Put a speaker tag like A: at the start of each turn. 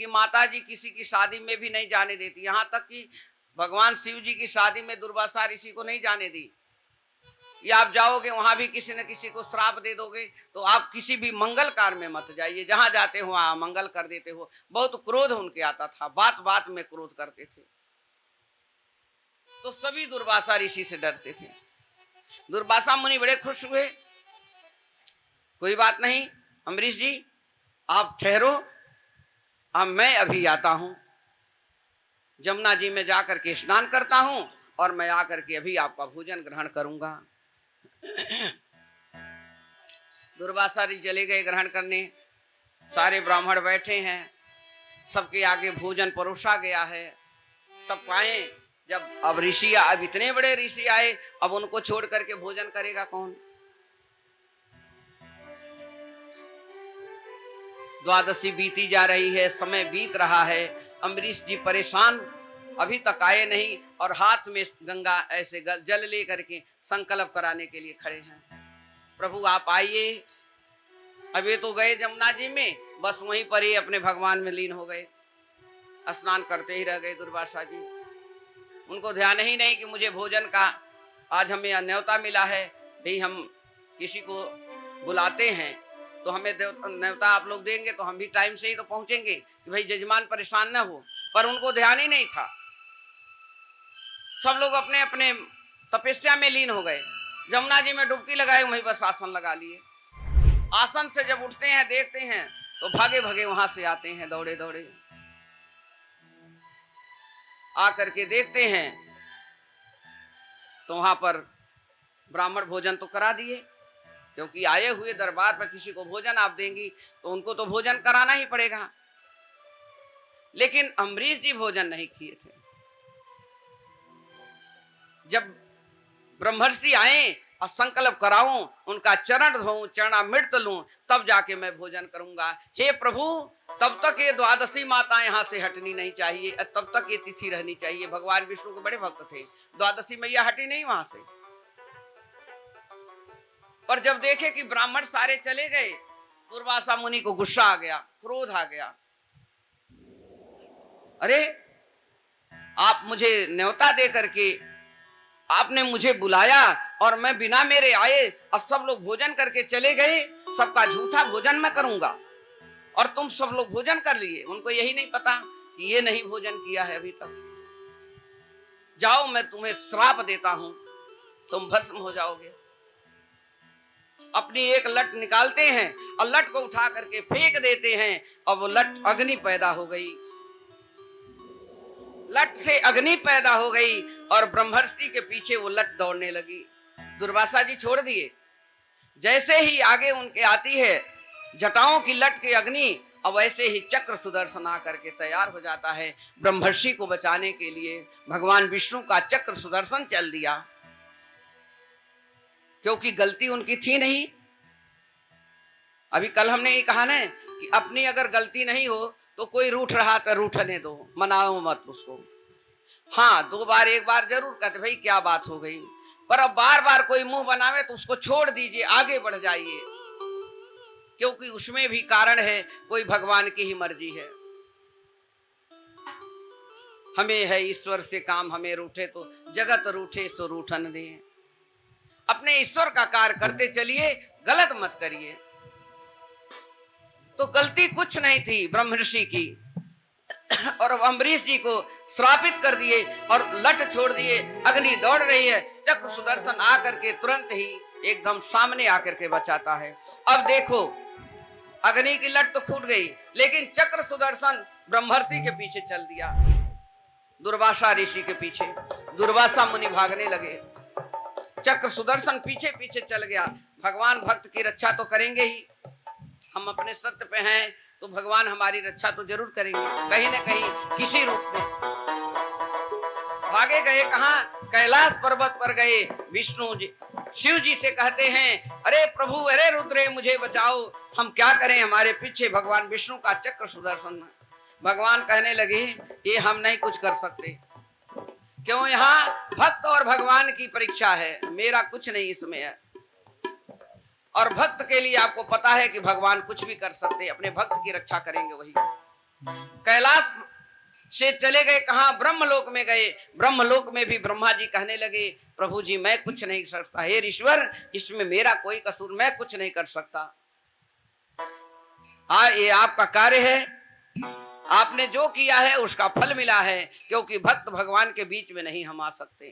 A: उनकी माता जी किसी की शादी में भी नहीं जाने देती, यहाँ तक कि भगवान शिव जी की शादी में दुर्वासा ऋषि को नहीं जाने दी। या आप जाओगे वहां भी किसी न किसी को श्राप दे दोगे, तो आप किसी भी मंगल कार्य में मत जाइए, जहां जाते हो वहां मंगल कर देते हो। बहुत क्रोध उनके आता था, बात बात में क्रोध करते थे। तो सभी दुर्वासा ऋषि से डरते थे। दुर्वासा मुनि बड़े खुश हुए, कोई बात नहीं अम्बरीश जी आप ठहरो, अब मैं अभी आता हूं, जमुना जी में जाकर के स्नान करता हूं और मैं आकर के अभी आपका भोजन ग्रहण करूंगा। दुर्वासा ऋषि चले गए ग्रहण करने। सारे ब्राह्मण बैठे हैं, सबके आगे भोजन परोसा गया है, सब खाएं। जब अब ऋषि, अब इतने बड़े ऋषि आए, अब उनको छोड़ करके भोजन करेगा कौन? द्वादशी बीती जा रही है, समय बीत रहा है, अम्बरीश जी परेशान अभी तक आए नहीं और हाथ में गंगा ऐसे जल ले करके संकल्प कराने के लिए खड़े हैं। प्रभु आप आइए। अभी तो गए जमुना जी में, बस वहीं पर ही अपने भगवान में लीन हो गए, स्नान करते ही रह गए दुर्वासा जी। उनको ध्यान ही नहीं कि मुझे भोजन का आज हमें न्योता मिला है, भाई हम किसी को बुलाते हैं तो हमें न्योता आप लोग देंगे तो हम भी टाइम से ही तो पहुंचेंगे कि भाई जजमान परेशान न हो। पर उनको ध्यान ही नहीं था, सब लोग अपने अपने तपस्या में लीन हो गए। जमुना जी में डुबकी लगाए, वहीं बस आसन लगा लिए। आसन से जब उठते हैं देखते हैं तो भागे भागे वहां से आते हैं, दौड़े दौड़े आकर के देखते हैं तो वहां पर ब्राह्मण भोजन तो करा दिए, क्योंकि आए हुए दरबार पर किसी को भोजन आप देंगी तो उनको तो भोजन कराना ही पड़ेगा। लेकिन अम्बरीश जी भोजन नहीं किए थे। जब ब्रह्मर्षि आए और संकल्प कराऊं, उनका चरण धोऊं, चरणामृत लूं, तब जाके मैं भोजन करूंगा। हे प्रभु, तब तक ये द्वादशी माता यहाँ से हटनी नहीं चाहिए, तब तक ये तिथि रहनी चाहिए। भगवान विष्णु के बड़े भक्त थे, द्वादशी मैया हटी नहीं वहां से। पर जब देखे कि ब्राह्मण सारे चले गए, दुर्वासा मुनि को गुस्सा आ गया, क्रोध आ गया। अरे आप मुझे न्योता दे करके आपने मुझे बुलाया और मैं बिना मेरे आए और सब लोग भोजन करके चले गए, सबका झूठा भोजन मैं करूंगा और तुम सब लोग भोजन कर लिए। उनको यही नहीं पता कि ये नहीं भोजन किया है अभी तक। जाओ मैं तुम्हें श्राप देता हूं, तुम भस्म हो जाओगे। अपनी एक लट निकालते हैं और लट को उठा करके फेंक देते हैं और वो लट अग्नि पैदा हो गई। लट से अग्नि पैदा हो गई और ब्रह्मर्षि के पीछे वो लट दौड़ने लगी। दुर्वासा जी छोड़ दिए। जैसे ही आगे उनके आती है जटाओं की लट की अग्नि, और वैसे ही चक्र सुदर्शन आकर के तैयार हो जाता है ब्रह्मर्षि को बचाने के लिए। भगवान विष्णु का चक्र सुदर्शन चल दिया, क्योंकि गलती उनकी थी नहीं। अभी कल हमने ये कहा ना कि अपनी अगर गलती नहीं हो तो कोई रूठ रहा तो रूठने दो, मनाओ मत उसको। हाँ, दो बार एक बार जरूर कहते भाई क्या बात हो गई, पर अब बार बार कोई मुंह बनावे तो उसको छोड़ दीजिए, आगे बढ़ जाइए, क्योंकि उसमें भी कारण है, कोई भगवान की ही मर्जी है। हमें है ईश्वर से काम, हमें रूठे तो जगत रूठे सो रूठन दे। अपने ईश्वर का कार्य करते चलिए, गलत मत करिए। तो गलती कुछ नहीं थी ब्रह्मर्षि की, और अम्बरीश जी को श्रापित कर दिए और लट छोड़ दिए। अग्नि दौड़ रही है, चक्र सुदर्शन आकर के तुरंत ही एकदम सामने आकर के बचाता है। अब देखो अग्नि की लट तो फूट गई, लेकिन चक्र सुदर्शन ब्रह्मर्षि के पीछे चल दिया, दुर्वासा ऋषि के पीछे। दुर्वासा मुनि भागने लगे, चक्र सुदर्शन पीछे पीछे चल गया। भगवान भक्त की रक्षा तो करेंगे ही, हम अपने सत्य पे हैं तो भगवान हमारी रक्षा तो जरूर करेंगे, कहीं न कहीं किसी रूप में। भागे गए कहां? कैलाश पर्वत पर गए। विष्णु जी शिव जी से कहते हैं, अरे प्रभु, अरे रुद्रे, मुझे बचाओ, हम क्या करें, हमारे पीछे भगवान विष्णु का चक्र सुदर्शन। भगवान कहने लगे, ये हम नहीं कुछ कर सकते, क्यों? यहाँ भक्त और भगवान की परीक्षा है, मेरा कुछ नहीं इसमें है। और भक्त के लिए आपको पता है कि भगवान कुछ भी कर सकते, अपने भक्त की रक्षा करेंगे वही। कैलाश से चले गए, कहा ब्रह्मलोक में गए। ब्रह्मलोक में भी ब्रह्मा जी कहने लगे, प्रभु जी मैं कुछ नहीं कर सकता, हे ईश्वर इसमें मेरा कोई कसूर, मैं कुछ नहीं कर सकता। हाँ ये आपका कार्य है, आपने जो किया है उसका फल मिला है, क्योंकि भक्त भगवान के बीच में नहीं हम आ सकते।